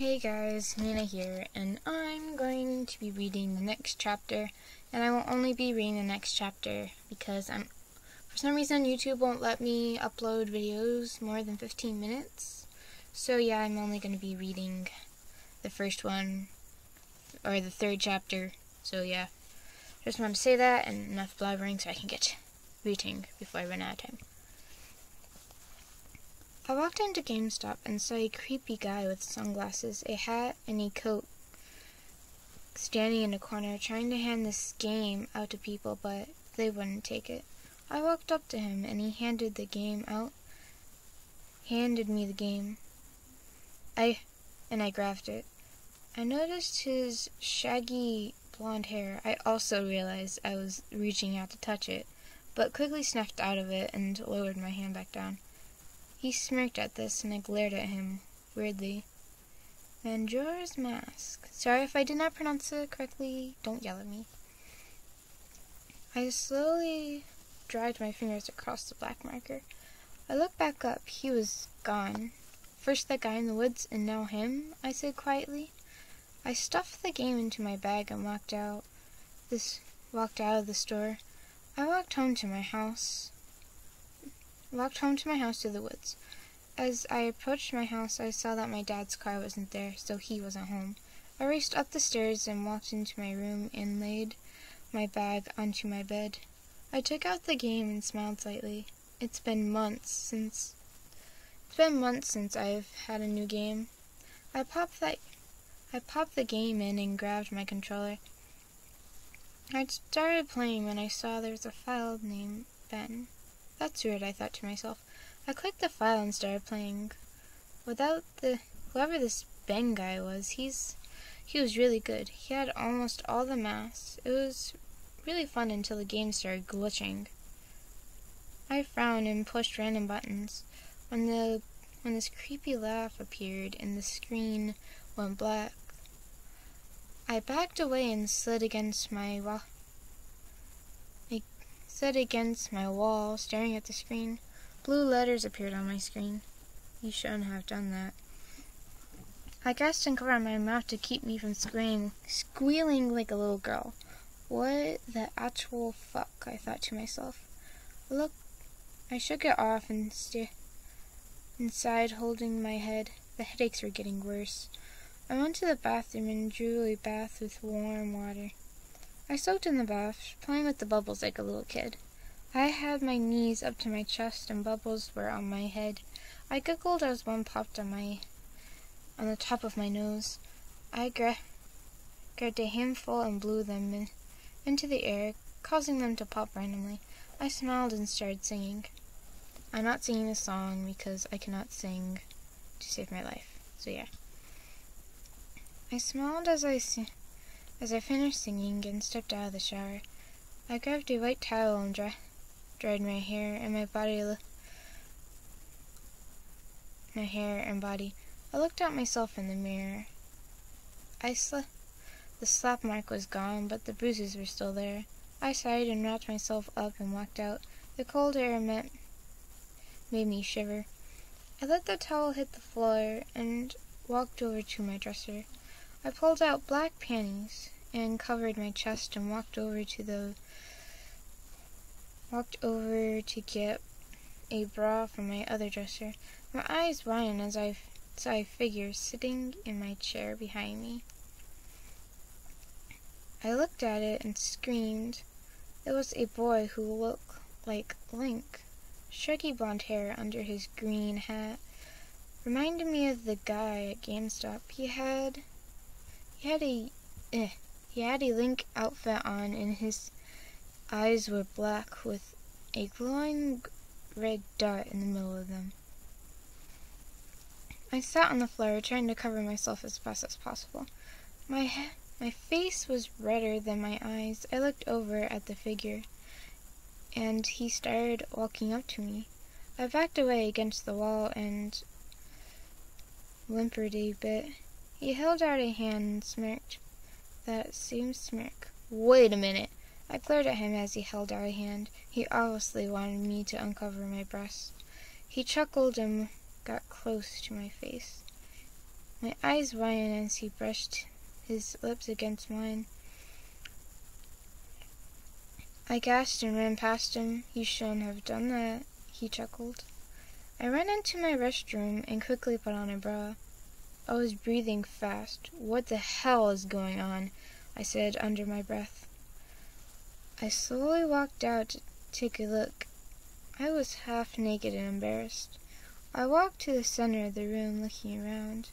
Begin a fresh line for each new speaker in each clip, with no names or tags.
Hey guys, Nina here, and I'm going to be reading the next chapter, and I will only be reading the next chapter because for some reason YouTube won't let me upload videos more than 15 minutes. So yeah, I'm only going to be reading the first one, or the third chapter. So yeah, just want to say that, and enough blabbering so I can get reading before I run out of time. I walked into GameStop and saw a creepy guy with sunglasses, a hat, and a coat standing in a corner trying to hand this game out to people, but they wouldn't take it. I walked up to him and he handed me the game. I grabbed it. I noticed his shaggy blonde hair. I also realized I was reaching out to touch it, but quickly snapped out of it and lowered my hand back down. He smirked at this, and I glared at him weirdly. Majora's Mask. Sorry if I did not pronounce it correctly. Don't yell at me. I slowly dragged my fingers across the black marker. I looked back up. He was gone. First that guy in the woods, and now him, I said quietly. I stuffed the game into my bag and walked out of the store. I walked home to my house through the woods. As I approached my house, I saw that my dad's car wasn't there, so he wasn't home. I raced up the stairs and walked into my room and laid my bag onto my bed. I took out the game and smiled slightly. It's been months since I've had a new game. I popped the game in and grabbed my controller. I'd started playing when I saw there was a file named Ben. That's weird, I thought to myself. I clicked the file and started playing. Whoever this Ben guy was, he was really good. He had almost all the masks. It was really fun until the game started glitching. I frowned and pushed random buttons. When this creepy laugh appeared and the screen went black, I backed away and slid against my wall, staring at the screen. Blue letters appeared on my screen. You shouldn't have done that. I gasped and covered my mouth to keep me from squealing like a little girl. What the actual fuck, I thought to myself. Look, I shook it off and inside, holding my head. The headaches were getting worse. I went to the bathroom and drew a bath with warm water. I soaked in the bath, playing with the bubbles like a little kid. I had my knees up to my chest and bubbles were on my head. I giggled as one popped on the top of my nose. I grabbed a handful and blew them into the air, causing them to pop randomly. I smiled and started singing. I'm not singing a song because I cannot sing to save my life. So yeah. I smiled as I finished singing and stepped out of the shower. I grabbed a white towel and dried my hair and body. I looked at myself in the mirror. The slap mark was gone, but the bruises were still there. I sighed and wrapped myself up and walked out. The cold air made me shiver. I let the towel hit the floor and walked over to my dresser. I pulled out black panties and covered my chest and walked over to get a bra from my other dresser. My eyes widened as I saw a figure sitting in my chair behind me. I looked at it and screamed. It was a boy who looked like Link. Shaggy blonde hair under his green hat reminded me of the guy at GameStop. He had a Link outfit on, and his eyes were black with a glowing red dot in the middle of them. I sat on the floor, trying to cover myself as fast as possible. My face was redder than my eyes. I looked over at the figure, and he started walking up to me. I backed away against the wall and whimpered a bit. He held out a hand and smirked. That same smirk. Wait a minute. I glared at him as he held out a hand. He obviously wanted me to uncover my breasts. He chuckled and got close to my face. My eyes widened as he brushed his lips against mine. I gasped and ran past him. You shouldn't have done that, he chuckled. I ran into my restroom and quickly put on a bra. I was breathing fast. What the hell is going on? I said under my breath. I slowly walked out to take a look. I was half naked and embarrassed. I walked to the center of the room looking around.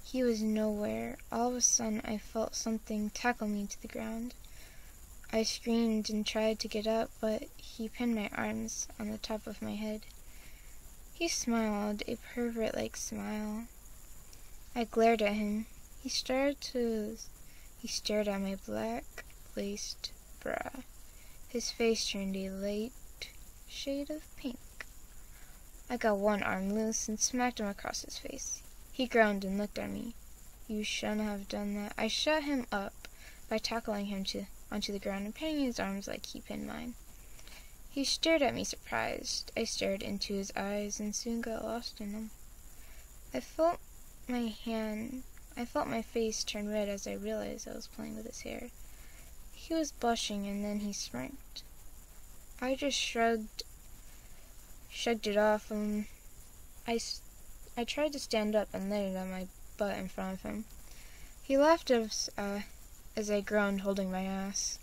He was nowhere. All of a sudden I felt something tackle me to the ground. I screamed and tried to get up, but he pinned my arms on the top of my head. He smiled, a pervert-like smile. I glared at him. He stared at my black-laced bra. His face turned a light shade of pink. I got one arm loose and smacked him across his face. He groaned and looked at me. You shouldn't have done that. I shut him up by tackling him onto the ground and pinning his arms like he pinned mine. He stared at me surprised. I stared into his eyes and soon got lost in them. I felt my face turn red as I realized I was playing with his hair. He was blushing and then he smirked. I just shrugged it off and I tried to stand up and laid it on my butt in front of him. He laughed as I groaned holding my ass.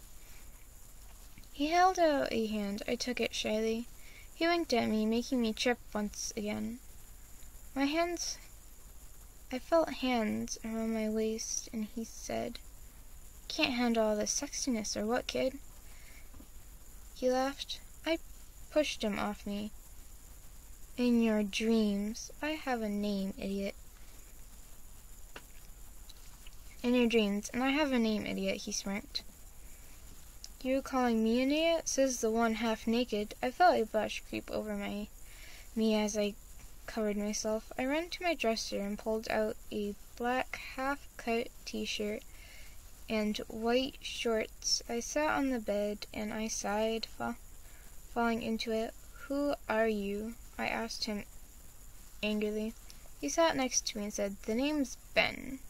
He held out a hand. I took it shyly. He winked at me, making me trip once again. I felt hands around my waist, and he said, "Can't handle all this sexiness, or what, kid?" He laughed. I pushed him off me. In your dreams. I have a name, idiot. In your dreams, and I have a name, idiot, he smirked. You calling me an idiot? Says the one half naked. I felt a blush creep over me as I covered myself. I ran to my dresser and pulled out a black half-cut t-shirt and white shorts. I sat on the bed and I sighed, falling into it. Who are you? I asked him angrily. He sat next to me and said, The name's Ben.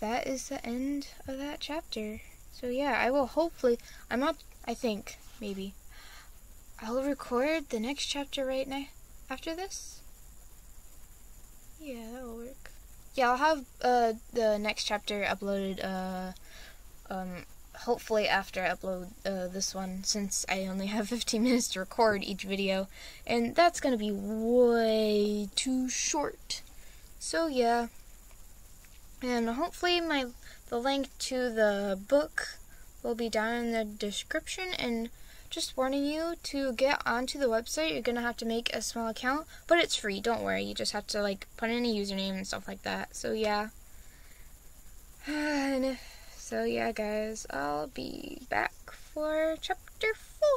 That is the end of that chapter. So yeah, I will hopefully, maybe, I'll record the next chapter right now, after this. Yeah, that'll work. Yeah, I'll have, the next chapter uploaded, hopefully after I upload, this one, since I only have 15 minutes to record each video, and that's gonna be way too short. So yeah, and hopefully the link to the book will be down in the description, and just warning you, to get onto the website, you're gonna have to make a small account, but it's free, don't worry, you just have to, like, put in a username and stuff like that, so yeah. So yeah, guys, I'll be back for chapter 4.